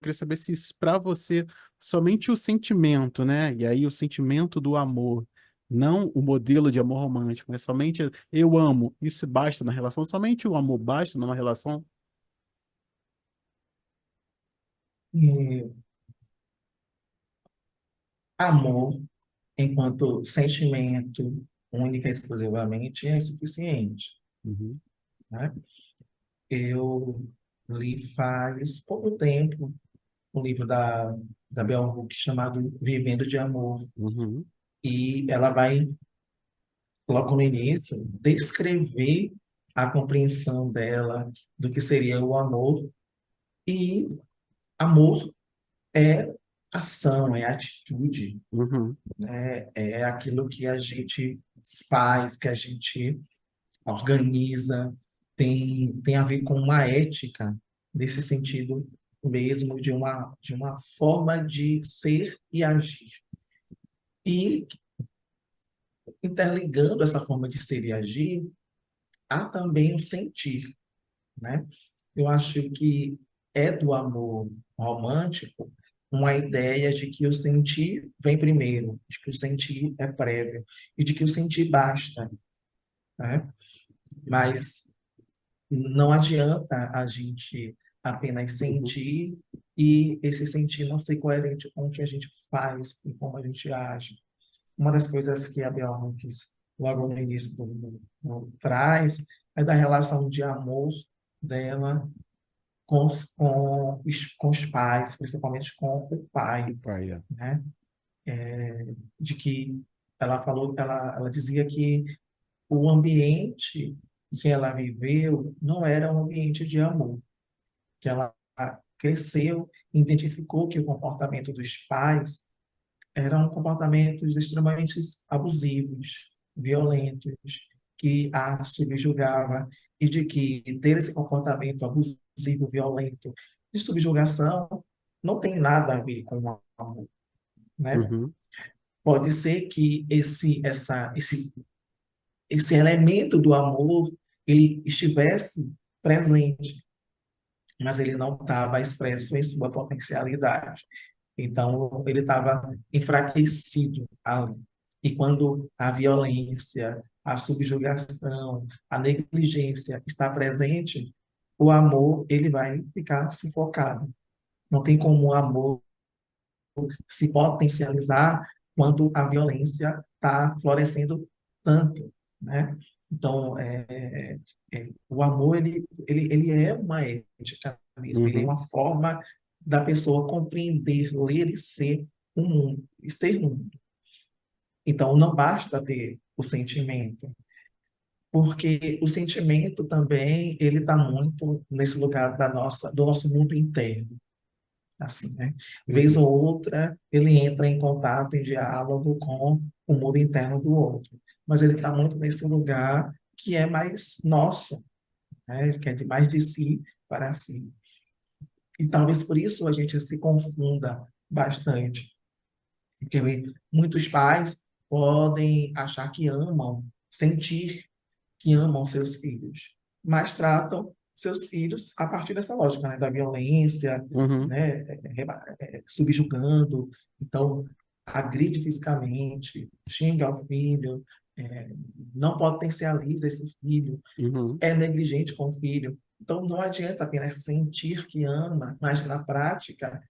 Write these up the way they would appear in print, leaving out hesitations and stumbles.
queria saber se para você somente o sentimento, né? E aí o sentimento do amor, não o modelo de amor romântico, mas somente eu amo, isso basta na relação? Somente o amor basta numa relação? E amor, enquanto sentimento, única e exclusivamente, é insuficiente, Uhum, né? Eu li faz pouco tempo um livro da Bell Hooks chamado Vivendo de Amor. uhum, E ela vai, logo no início, descrever a compreensão dela do que seria o amor. E amor é ação, é atitude, uhum, né? É aquilo que a gente faz, que a gente organiza, tem a ver com uma ética, nesse sentido mesmo, de uma forma de ser e agir. E interligando essa forma de ser e agir, há também o sentir, né? Eu acho que é do amor romântico uma ideia de que o sentir vem primeiro, de que o sentir é prévio e de que o sentir basta, né? Mas não adianta a gente apenas uhum. sentir e esse sentir não ser coerente com o que a gente faz e como a gente age. Uma das coisas que a Bell Hooks, logo no início traz, é da relação de amor dela com os pais, principalmente com o E pai, pai, é. né? De que ela dizia que o ambiente que ela viveu não era um ambiente de amor, que ela cresceu, identificou que o comportamento dos pais eram comportamentos extremamente abusivos, violentos, que a subjugava e de que ter esse comportamento abusivo, violento, de subjugação, não tem nada a ver com o amor, né? Uhum, Pode ser que esse elemento do amor ele estivesse presente, mas ele não estava expresso em sua potencialidade. Então, ele estava enfraquecido ali. E quando a violência, a subjugação, a negligência está presente, o amor ele vai ficar sufocado. Não tem como o amor se potencializar quando a violência está florescendo tanto, né? Então, o amor ele é uma ética mesmo, ele é uhum, uma forma da pessoa compreender, ler e ser o mundo, e ser no mundo. Então, não basta ter o sentimento, porque o sentimento também ele está muito nesse lugar do nosso mundo interno, assim, né? Vez uhum, ou outra, ele entra em contato, em diálogo com o mundo interno do outro, mas ele está muito nesse lugar que é mais nosso, né? Que é de mais de si para si. E talvez por isso a gente se confunda bastante, porque muitos pais podem achar que amam, sentir que amam seus filhos, mas tratam seus filhos a partir dessa lógica, né, da violência, uhum, né, subjugando. Então, agride fisicamente, xinga o filho, é, não potencializa esse filho, uhum. é negligente com o filho. Então, não adianta apenas sentir que ama, mas na prática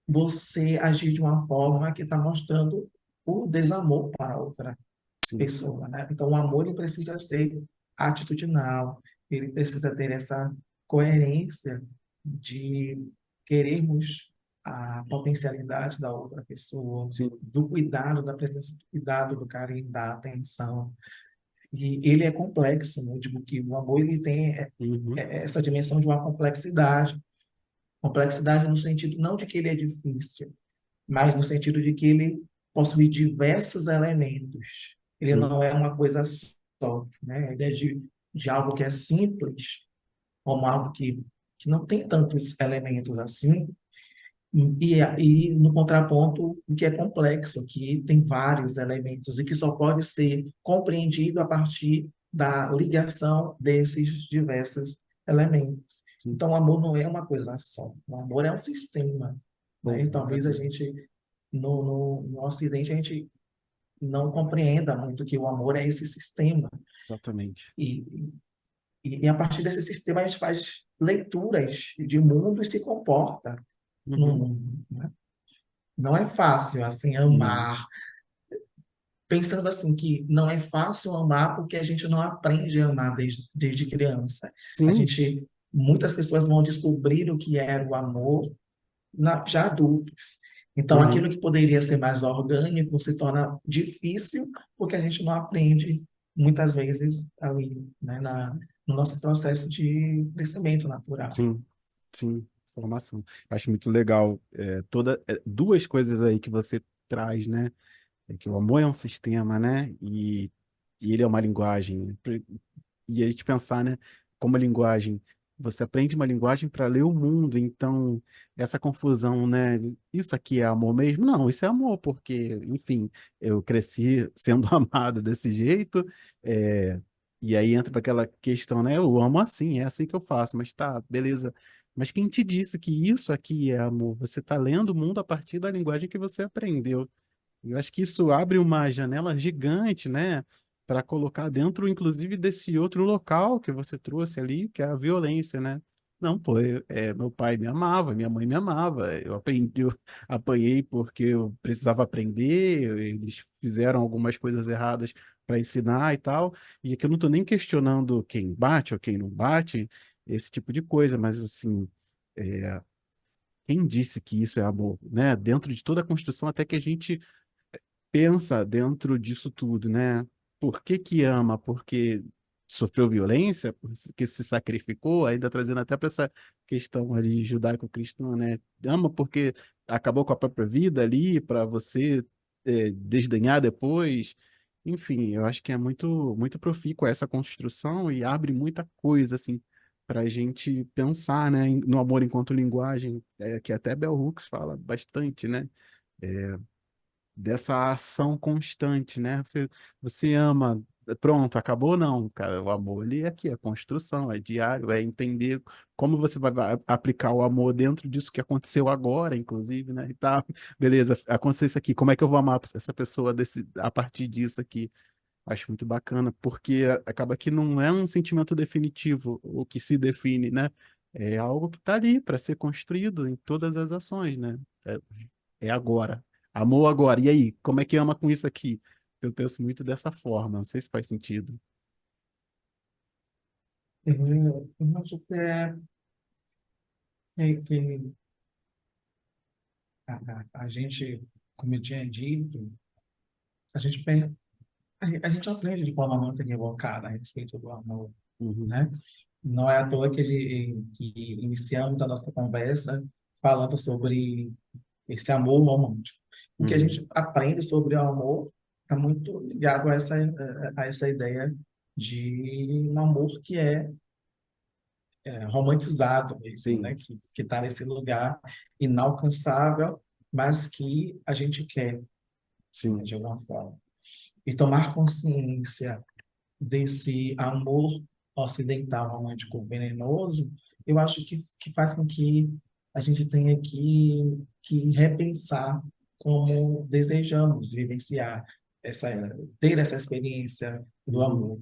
você agir de uma forma que está mostrando o desamor para outra Sim, pessoa, né? Então, o amor ele precisa ser atitudinal, ele precisa ter essa coerência de querermos a potencialidade da outra pessoa, sim. do cuidado, da presença do cuidado, do carinho, da atenção. E ele é complexo, né? Eu digo que o amor ele tem Uhum, essa dimensão de uma complexidade. Complexidade no sentido não de que ele é difícil, mas no sentido de que ele possui diversos elementos. Ele sim. não é uma coisa só, né? A ideia de algo que é simples, como algo que não tem tantos elementos assim, e no contraponto, o que é complexo, que tem vários elementos e que só pode ser compreendido a partir da ligação desses diversos elementos. sim. Então, o amor não é uma coisa só. O amor é um sistema, né? Pô, E talvez a maravilha. gente, no Ocidente, a gente não compreenda muito que o amor é esse sistema. Exatamente. E, e a partir desse sistema, a gente faz leituras de mundo e se comporta no Uhum. mundo, né? Não é fácil, assim, Não. amar. Pensando assim, que não é fácil amar porque a gente não aprende a amar desde criança. A Sim. gente, muitas pessoas vão descobrir o que era o amor já adultos. Então, Uhum. aquilo que poderia ser mais orgânico se torna difícil porque a gente não aprende muitas vezes ali, né, no nosso processo de crescimento natural. Sim. Sim. Formação. Acho muito legal. Duas coisas aí que você traz, né? É que o amor é um sistema, né? E ele é uma linguagem. E a gente pensar, né? Como a linguagem, você aprende uma linguagem para ler o mundo, então essa confusão, né? Isso aqui é amor mesmo? Não, isso é amor, porque, enfim, eu cresci sendo amado desse jeito, é, e aí entra para aquela questão, né? Eu amo assim, é assim que eu faço, mas tá, beleza. Mas quem te disse que isso aqui é amor? Você está lendo o mundo a partir da linguagem que você aprendeu. Eu acho que isso abre uma janela gigante, né, para colocar dentro, inclusive, desse outro local que você trouxe ali, que é a violência, né? Não, pô, meu pai me amava, minha mãe me amava, eu aprendi, eu apanhei porque eu precisava aprender, eles fizeram algumas coisas erradas para ensinar e tal, e aqui eu não estou nem questionando quem bate ou quem não bate, esse tipo de coisa, mas assim, é, quem disse que isso é amor, né? Dentro de toda a construção, até que a gente pensa dentro disso tudo, né? Por que que ama? Porque sofreu violência? Porque se sacrificou? Ainda trazendo até para essa questão ali judaico-cristã, né? Ama porque acabou com a própria vida ali para você desdenhar depois. Enfim, eu acho que é muito profícua essa construção e abre muita coisa, assim, para a gente pensar, né, no amor enquanto linguagem, que até Bell Hooks fala bastante, né? Dessa ação constante, né? Você ama, pronto, acabou não, cara. O amor ali é aqui, é construção, é diário, é entender como você vai aplicar o amor dentro disso que aconteceu agora, inclusive, né? E tá, beleza, aconteceu isso aqui, como é que eu vou amar essa pessoa a partir disso aqui? Acho muito bacana, porque acaba que não é um sentimento definitivo o que se define, né? É algo que está ali para ser construído em todas as ações, né? É, é agora. Amor agora. E aí, como é que ama com isso aqui? Eu penso muito dessa forma, não sei se faz sentido. Eu acho que que a gente, como eu tinha dito, a gente, a gente aprende de forma muito equivocada a respeito do amor, Uhum, né? Não é à toa que iniciamos a nossa conversa falando sobre esse amor romântico. O que a uhum, gente aprende sobre o amor está muito ligado a essa ideia de um amor que é romantizado mesmo, né? sim, Que está nesse lugar inalcançável, mas que a gente quer, né, sim. de alguma forma. E tomar consciência desse amor ocidental romântico venenoso, eu acho que faz com que a gente tenha que repensar como desejamos vivenciar essa, ter essa experiência do Uhum, amor.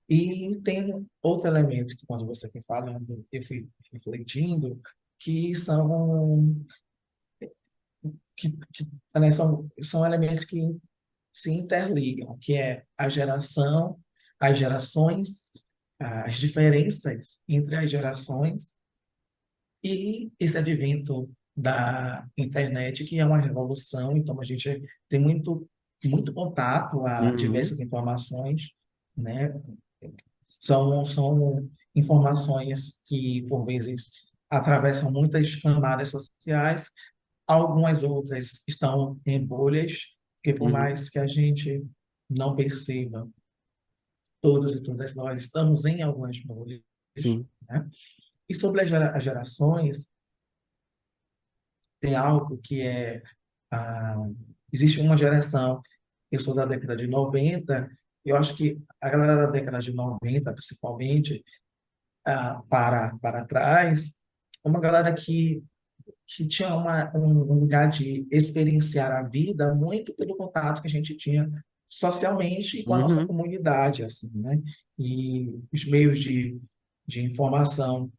E tem outro elemento que, quando você foi falando, eu fui refletindo, que né, são elementos que se interligam, que é a geração, as gerações, as diferenças entre as gerações e esse advento da internet, que é uma revolução. Então, a gente tem muito contato a uhum, diversas informações, né? São informações que, por vezes, atravessam muitas camadas sociais, algumas outras estão em bolhas, que por uhum, mais que a gente não perceba, todos e todas nós estamos em algumas bolhas, sim, né? E sobre as gerações, tem algo que ah, existe uma geração, eu sou da década de 90, eu acho que a galera da década de 90, principalmente, para trás, uma galera que tinha um lugar de experienciar a vida muito pelo contato que a gente tinha socialmente com a nossa Uhum. comunidade, assim, né? E os meios de informação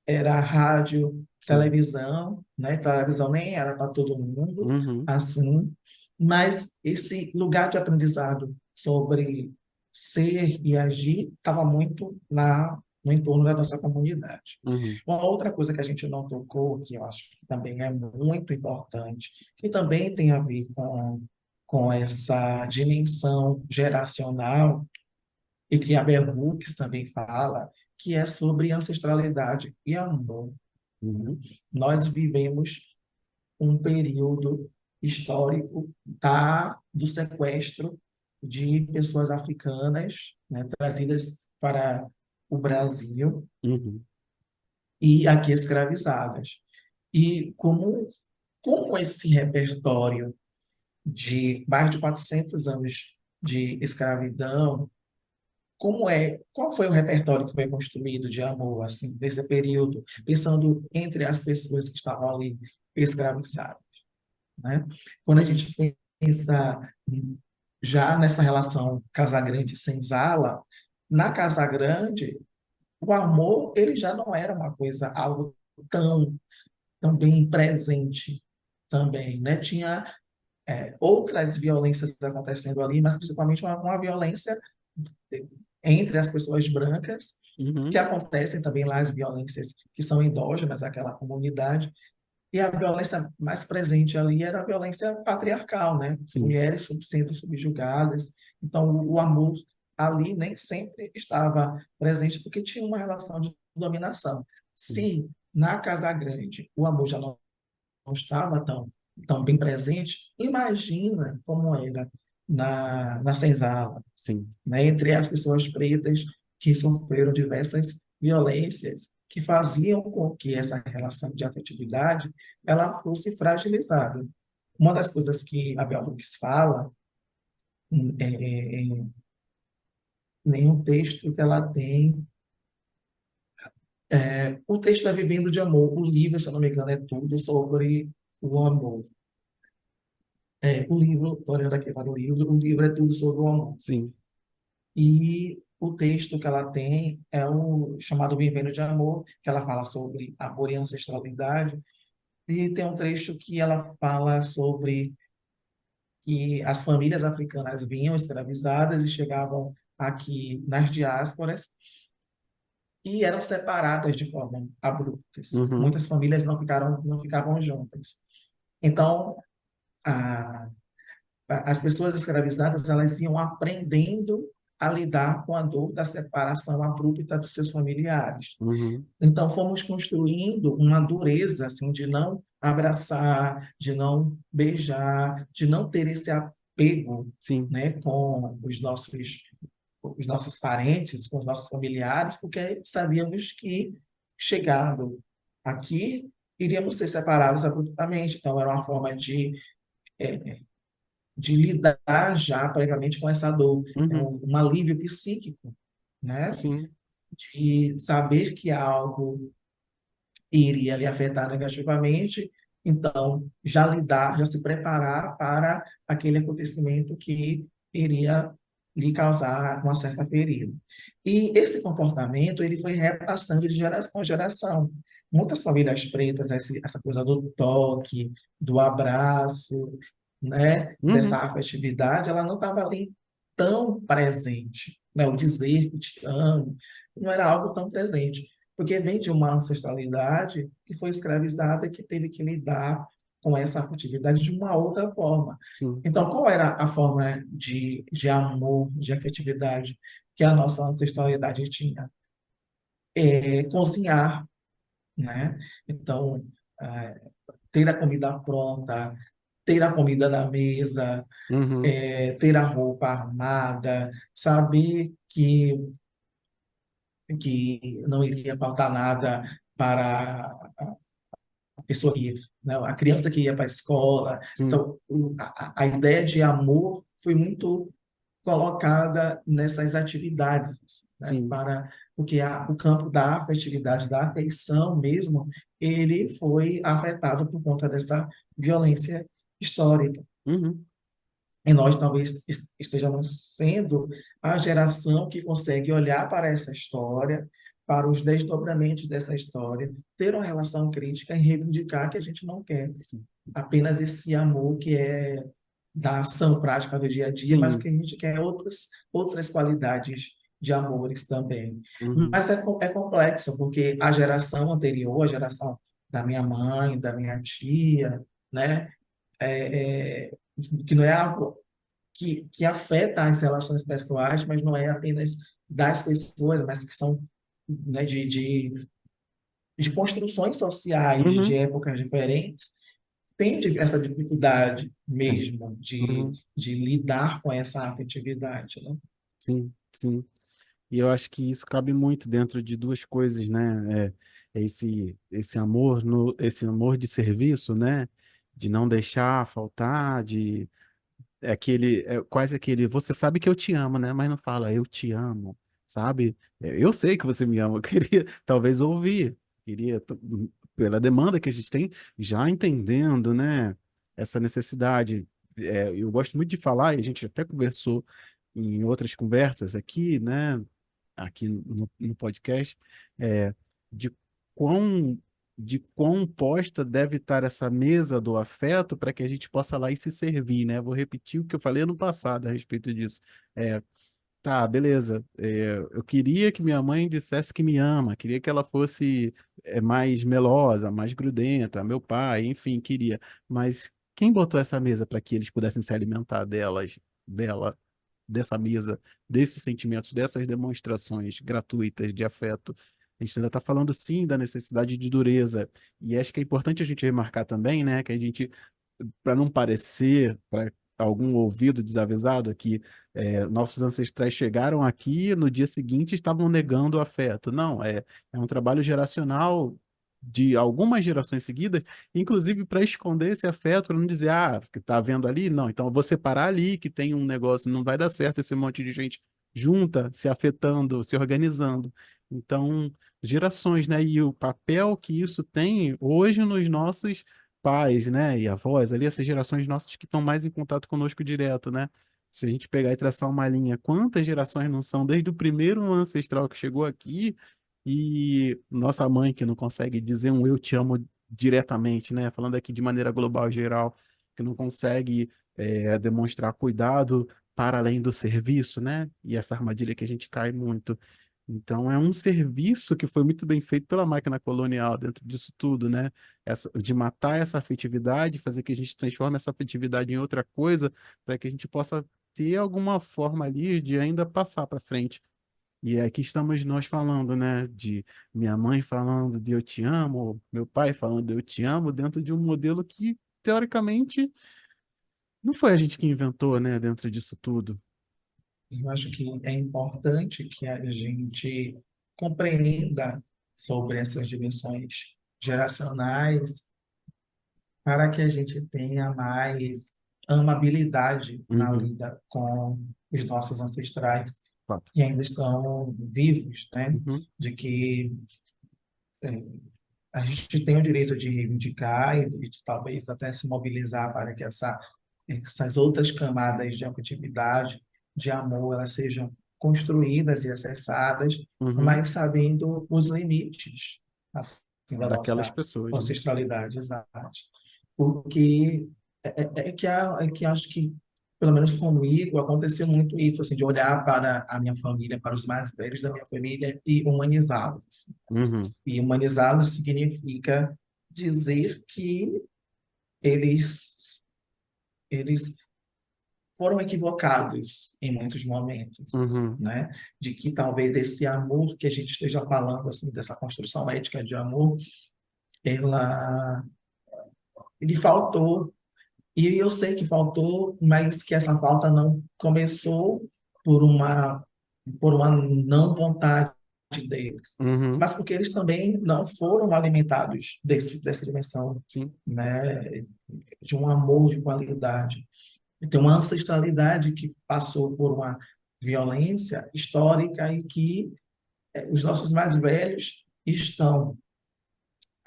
era rádio, Sim. televisão, né? Televisão nem era para todo mundo, Uhum. assim, mas esse lugar de aprendizado sobre ser e agir estava muito no entorno da nossa comunidade. Uhum. Uma outra coisa que a gente não tocou, que eu acho que também é muito importante, que também tem a ver com essa dimensão geracional, e que a Bell Hooks também fala, que é sobre ancestralidade e amor. Né? Uhum. Nós vivemos um período histórico do sequestro de pessoas africanas, né, trazidas para o Brasil Uhum. e aqui escravizadas. E como esse repertório de mais de 400 anos de escravidão, qual foi o repertório que foi construído de amor, assim, nesse período, pensando entre as pessoas que estavam ali escravizadas, né? Quando a Uhum. gente pensa já nessa relação Casagrande-Senzala, na Casagrande, o amor, ele já não era uma coisa, algo tão bem presente também, né? Tinha outras violências acontecendo ali, mas principalmente uma violência entre as pessoas brancas, que Uhum. acontecem também lá as violências que são endógenas àquela comunidade, e a violência mais presente ali era a violência patriarcal, né? Sim. Mulheres sendo subjugadas. Então, o amor ali nem sempre estava presente, porque tinha uma relação de dominação. Sim. Se na Casa Grande o amor já não estava tão bem presente, imagina como era na senzala, Sim. né, entre as pessoas pretas que sofreram diversas violências que faziam com que essa relação de afetividade ela fosse fragilizada. Uma das coisas que a Bell Hooks fala em um texto que ela tem, o texto é Vivendo de Amor, o livro, se eu não me engano, é tudo sobre o amor. O livro, estou olhando aqui para o livro é tudo sobre o amor. Sim. E o texto que ela tem é o chamado Vivendo de Amor, que ela fala sobre amor e ancestralidade. E tem um trecho que ela fala sobre que as famílias africanas vinham escravizadas e chegavam aqui nas diásporas e eram separadas de forma abruptas. Uhum. Muitas famílias não ficavam juntas. Então, a, as pessoas escravizadas elas iam aprendendo a lidar com a dor da separação abrupta dos seus familiares. Uhum. Então fomos construindo uma dureza assim de não abraçar, de não beijar, de não ter esse apego, Sim. né, com os nossos parentes, com os nossos familiares, porque sabíamos que chegado aqui iríamos ser separados abruptamente. Então era uma forma de lidar já previamente com essa dor, Uhum. um alívio psíquico, né? Sim. De saber que algo iria lhe afetar negativamente, então já lidar, já se preparar para aquele acontecimento que iria lhe causar uma certa ferida. E esse comportamento ele foi repassando de geração a geração. Muitas famílias pretas, essa coisa do toque, do abraço, né, dessa Uhum. afetividade, ela não estava ali tão presente, né? O dizer que te amo não era algo tão presente, porque vem de uma ancestralidade que foi escravizada e que teve que lidar com essa afetividade de uma outra forma. Sim. Então, qual era a forma de amor, de afetividade que a nossa ancestralidade tinha? Cozinhar, né? Então, é, ter a comida pronta, ter a comida na mesa, Uhum. ter a roupa armada, saber que não iria faltar nada para a pessoa que, né, a criança que ia para a escola. Sim. Então, a ideia de amor foi muito colocada nessas atividades, né, Sim. porque o campo da afetividade, da afeição mesmo, ele foi afetado por conta dessa violência histórica. Uhum. E nós talvez estejamos sendo a geração que consegue olhar para essa história, para os desdobramentos dessa história, ter uma relação crítica e reivindicar que a gente não quer Sim. apenas esse amor que é da ação prática do dia a dia, mas Sim. que a gente quer outras qualidades de amores também. Uhum. Mas é complexo, porque a geração anterior, a geração da minha mãe, da minha tia, né, que não é algo que afeta as relações pessoais, mas não é apenas das pessoas, mas que são, né, de construções sociais de Uhum. épocas diferentes, tem essa dificuldade Tem. mesmo Uhum. de lidar com essa afetividade, né? Sim, sim. E eu acho que isso cabe muito dentro de duas coisas, né? É esse amor no, esse amor de serviço, né? De não deixar faltar, de quase aquele, você sabe que eu te amo, né? Mas não fala eu te amo, sabe? Eu sei que você me ama. Eu queria talvez ouvir, queria pela demanda que a gente tem, já entendendo, né? Essa necessidade. Eu gosto muito de falar, e a gente até conversou em outras conversas aqui, né? Aqui no podcast, é, de quão, de quão posta deve estar essa mesa do afeto para que a gente possa lá e se servir, né? Vou repetir o que eu falei ano passado a respeito disso. É, tá, beleza. Eu queria que minha mãe dissesse que me ama, queria que ela fosse mais melosa, mais grudenta, meu pai, enfim, queria. Mas quem botou essa mesa para que eles pudessem se alimentar dela, dessa mesa, desses sentimentos, dessas demonstrações gratuitas de afeto? A gente ainda está falando sim da necessidade de dureza. E acho que é importante a gente remarcar também, né, que a gente, para não parecer, para algum ouvido desavisado aqui, nossos ancestrais chegaram aqui e no dia seguinte estavam negando o afeto. Não, é um trabalho geracional de algumas gerações seguidas, inclusive para esconder esse afeto, para não dizer, que tá vendo ali, não, então eu vou separar ali que tem um negócio, não vai dar certo esse monte de gente junta, se afetando, se organizando. Então, gerações, né? E o papel que isso tem hoje nos nossos pais, né, e avós, ali, essas gerações nossas que estão mais em contato conosco direto, né? Se a gente pegar e traçar uma linha, quantas gerações não são, desde o primeiro ancestral que chegou aqui e nossa mãe que não consegue dizer um eu te amo diretamente, né? Falando aqui de maneira global geral, que não consegue demonstrar cuidado para além do serviço, né? E essa armadilha que a gente cai muito. Então, é um serviço que foi muito bem feito pela máquina colonial dentro disso tudo, né? De matar essa afetividade, fazer que a gente transforme essa afetividade em outra coisa, para que a gente possa ter alguma forma ali de ainda passar para frente. E aqui estamos nós falando, né? De minha mãe falando de eu te amo, meu pai falando de eu te amo, dentro de um modelo que, teoricamente, não foi a gente que inventou, né? Dentro disso tudo. Eu acho que é importante que a gente compreenda sobre essas dimensões geracionais para que a gente tenha mais amabilidade na Uhum, lida com os nossos ancestrais fato. que ainda estão vivos, né? Uhum, De que a gente tem o direito de reivindicar e de talvez até se mobilizar para que essas outras camadas de afetividade, de amor, elas sejam construídas e acessadas, uhum, mas sabendo os limites assim, da daquelas nossa pessoas, né? ancestralidade, exato. Porque é que acho que, pelo menos comigo, aconteceu muito isso, assim, de olhar para a minha família, para os mais velhos da minha família e humanizá-los. Uhum, E humanizá-los significa dizer que eles, eles foram equivocados em muitos momentos, uhum, né? De que talvez esse amor que a gente esteja falando, assim, dessa construção ética de amor, ela, ele faltou. E eu sei que faltou, mas que essa falta não começou por por uma não vontade deles, uhum, mas porque eles também não foram alimentados dessa dimensão, sim. né, de um amor de qualidade. Tem uma ancestralidade que passou por uma violência histórica e que os nossos mais velhos estão,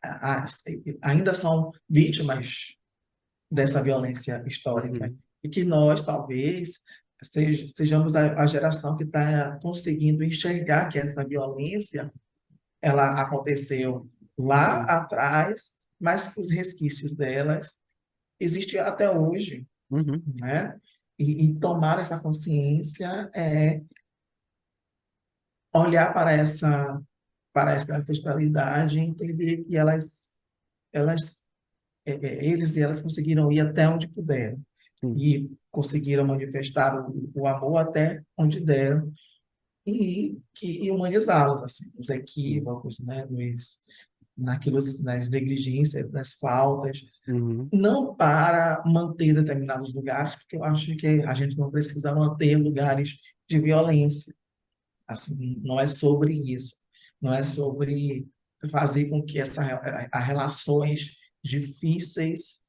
a- ainda são vítimas dessa violência histórica. Uhum. E que nós, talvez, sejamos a geração que está conseguindo enxergar que essa violência ela aconteceu lá Sim. atrás, mas que os resquícios delas existem até hoje, Uhum. né? E tomar essa consciência é olhar para essa ancestralidade e entender que elas eles e elas conseguiram ir até onde puderam Sim. e conseguiram manifestar o amor até onde deram e humanizá-los, assim, os Sim. equívocos, né, naquilo, nas negligências, nas faltas, Uhum. não para manter determinados lugares, porque eu acho que a gente não precisa manter lugares de violência, assim, não é sobre isso, não é sobre fazer com que as relações difíceis,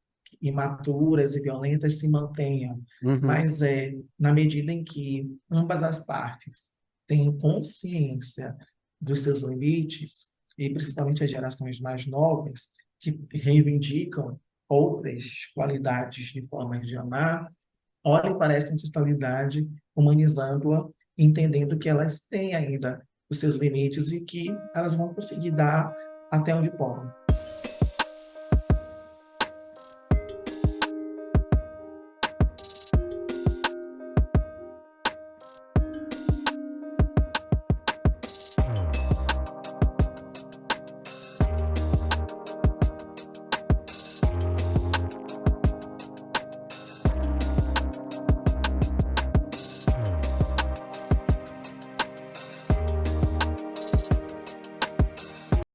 imaturas e violentas se mantenham, Uhum. mas é na medida em que ambas as partes têm consciência dos seus limites, e principalmente as gerações mais novas, que reivindicam outras qualidades de formas de amar, olhem para essa ancestralidade, humanizando-a, entendendo que elas têm ainda os seus limites e que elas vão conseguir dar até onde podem.